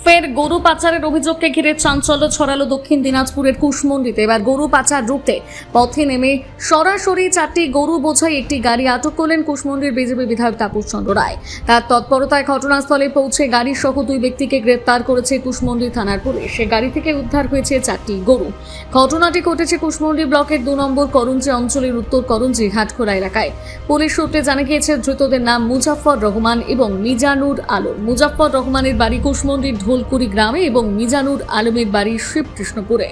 ফের গরু পাচারের অভিযোগকে ঘিরে চাঞ্চল্য ছড়ালো দক্ষিণ দিনাজপুরের কুশমন্ডিতে। এবার গরু পাচার রুখতে পথে নেমে সরাসরি 4টি গরু বোঝাই একটি গাড়ি আটক করলেন কুশমন্ডির বিজেপি বিধায়ক তাপস চন্দ্র রায়। তার তৎপরতায় ঘটনাস্থলে পৌঁছে গাড়ি সহ 2 ব্যক্তিকে গ্রেপ্তার করেছে কুশমন্ডি থানার পুলিশ। সে গাড়ি থেকে উদ্ধার হয়েছে 4টি গরু। ঘটনাটি ঘটেছে কুশমন্ডি ব্লকের 2 নম্বর করঞ্জি অঞ্চলের উত্তর করঞ্জি হাটখোলা এলাকায়। পুলিশ সূত্রে জানা গিয়েছে ধৃতদের নাম মুজাফফর রহমান এবং মিজানুর আলম। মুজাফফর রহমানের বাড়ি কুশমন্ডির ঢোলকুড়ি গ্রামে এবং মিজানুর আলমের বাড়ি শিবকৃষ্ণপুরে।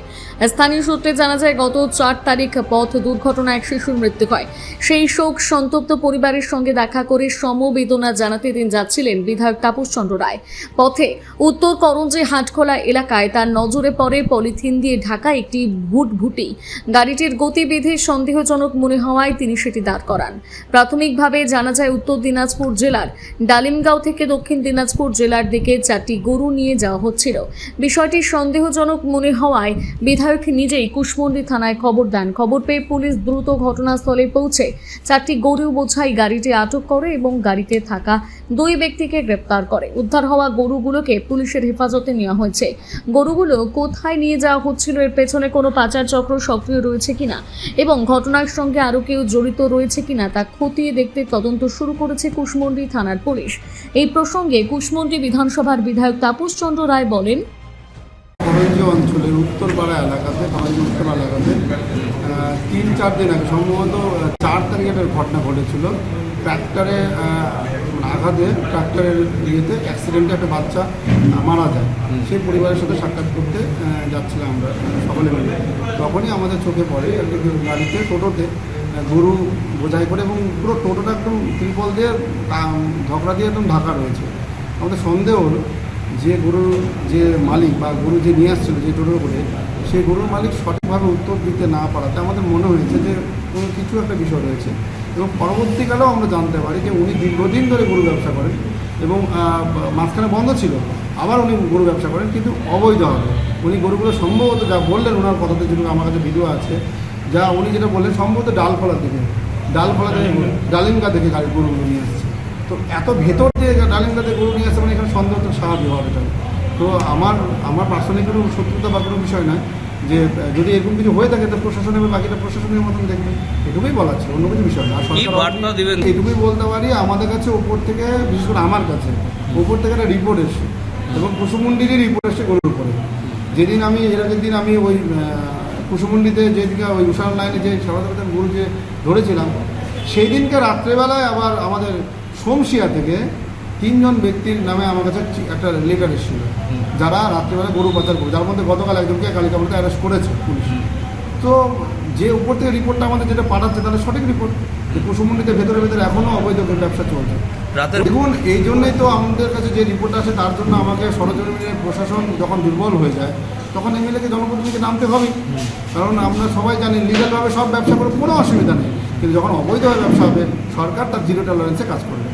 স্থানীয় সূত্রে জানা যায় গত 4 তারিখ পথ দুর্ঘটনায় এক শিশুর মৃত্যু হয়। সেই শোক সন্তপ্ত পরিবারের সঙ্গে দেখা করে সমবেদনা জানাতে তিনি যাচ্ছিলেন বিধায়ক তাপস চন্দ্র রায়। পথে উত্তর করঞ্জি হাটখোলা এলাকায় তার নজরে পড়ে পলিথিন দিয়ে ঢাকা একটি ভুটভুটি। গাড়িটির গতিবিধি সন্দেহজনক মনে হওয়ায় তিনি সেটি দাঁড় করান। প্রাথমিকভাবে জানা যায় উত্তর দিনাজপুর জেলার ডালিমগাঁও থেকে দক্ষিণ দিনাজপুর জেলার দিকে 4টি গরু নিয়ে যাওয়া হচ্ছিল। বিষয়টি সন্দেহজনক মনে হওয়ায় বিধায়ক নিজেই কুশমন্ডি থানায় খবর দেন। খবর পেয়ে পুলিশ দ্রুত ঘটনাস্থলে পৌঁছে 4টি গরু বোঝাই গাড়িটি আটক করে এবং গাড়িতে থাকা 2 ব্যক্তিকে গ্রেপ্তার করে। উদ্ধার হওয়া গরুগুলোকে পুলিশের হেফাজতে নেওয়া হয়েছে। গরুগুলো কোথায় নিয়ে যাওয়া হচ্ছিল, এর পেছনে কোনো পাচার চক্র সক্রিয় রয়েছে কিনা এবং ঘটনার সঙ্গে আরও কেউ জড়িত রয়েছে কিনা তা খতিয়ে দেখতে তদন্ত শুরু করেছে কুশমন্ডি থানার পুলিশ। এই প্রসঙ্গে কুশমন্ডি বিধানসভার বিধায়ক তাপস চন্দ্র রায় বলেন, করঞ্জি অঞ্চলের উত্তরপাড়া এলাকাতে 3-4 দিন আগে সম্ভবত 4 তারিখে একটা ঘটনা ঘটেছিল। ট্রাক্টরে আঘাতে ট্রাক্টরের ইয়েতে অ্যাক্সিডেন্টে একটা বাচ্চা মারা যায়। সেই পরিবারের সাথে সাক্ষাৎ করতে যাচ্ছিলাম আমরা সকলে মিলে। তখনই আমাদের চোখে পড়ে গাড়িতে টোটোতে গরু বোঝাই করে এবং পুরো টোটোটা একদম ত্রিপল দিয়ে ধকড়া দিয়ে একদম ঢাকা রয়েছে। আমাদের সন্দেহ হলো যে গরুর যে মালিক বা গরু যে নিয়ে আসছিল যে টোটোর করে, সেই গরুর মালিক সঠিকভাবে উত্তর দিতে না পারাতে আমাদের মনে হয়েছে যে কোনো কিছু একটা বিষয় রয়েছে। এবং পরবর্তীকালেও আমরা জানতে পারি যে উনি দীর্ঘদিন ধরে গরু ব্যবসা করেন এবং মাঝখানে বন্ধ ছিল, আবার উনি গরু ব্যবসা করেন কিন্তু অবৈধভাবে। উনি গরুগুলো সম্ভবত যা বললেন ওনার কথাতে, যেগুলো আমার কাছে ভিডিও আছে, যা উনি যেটা বললেন সম্ভবত ডালখোলা থেকে ডালিমগা থেকে গাড়ি গরুগুলো নিয়ে আসছে। তো এত ভেতর দিয়ে ডালিমগাতে গরু নিয়ে আসছে মানে এখানে সন্দেহ তো স্বাভাবিক হবে। তো আমার পার্সোনালি কোনো শত্রুতা বা কোনো বিষয় নয়, যে যদি এরকম কিছু হয়ে থাকে তো প্রশাসন এবং বাকিটা প্রশাসনের মতন দেখবে, এটুকুই বলার ছিল, অন্য কিছু বিষয় না। আর সরকার এটুকুই বলতে পারি, আমাদের কাছে ওপর থেকে, বিশেষ করে আমার কাছে ওপর থেকে একটা রিপোর্ট এসছে এবং কুশমন্ডিরই রিপোর্ট এসছে গরুর উপরে। যেদিন আমি এর আগের দিন আমি ওই কুশমন্ডিতে যেদিকে ওই উষার লাইনে যে সারাদিন গরু যে ধরেছিলাম, সেই দিনকে রাত্রেবেলায় আবার আমাদের সোমশিয়া থেকে 3 জন ব্যক্তির নামে আমার কাছে একটা লেটার এসেছিল, যারা রাত্রিবেলা গরু পাচার করে, যার মধ্যে গতকাল একজনকে কালিকাপুরতে অ্যারেস্ট করেছে পুলিশ। তো যে উপর থেকে রিপোর্টটা আমাদের যেটা পাঠাচ্ছে তাহলে সঠিক রিপোর্ট, যে কুশমন্ডিতে ভেতরে এখনও অবৈধ ব্যবসা চলছে। দেখুন, এই জন্যই তো আমাদের কাছে যে রিপোর্ট আসে তার জন্য আমাকে সরজমিনে প্রশাসন যখন দুর্বল হয়ে যায় তখন এমএলএকে জনপ্রতিনিধিকে নামতে হবে। কারণ আমরা সবাই জানি লিগালভাবে সব ব্যবসা করে কোনো অসুবিধা নেই, কিন্তু যখন অবৈধভাবে ব্যবসা হবে সরকার তার 0 টলারেন্সে কাজ করবে।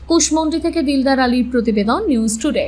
কুশমন্ডি থেকে দিলদার আলীর প্রতিবেদন, নিউজ টুডে।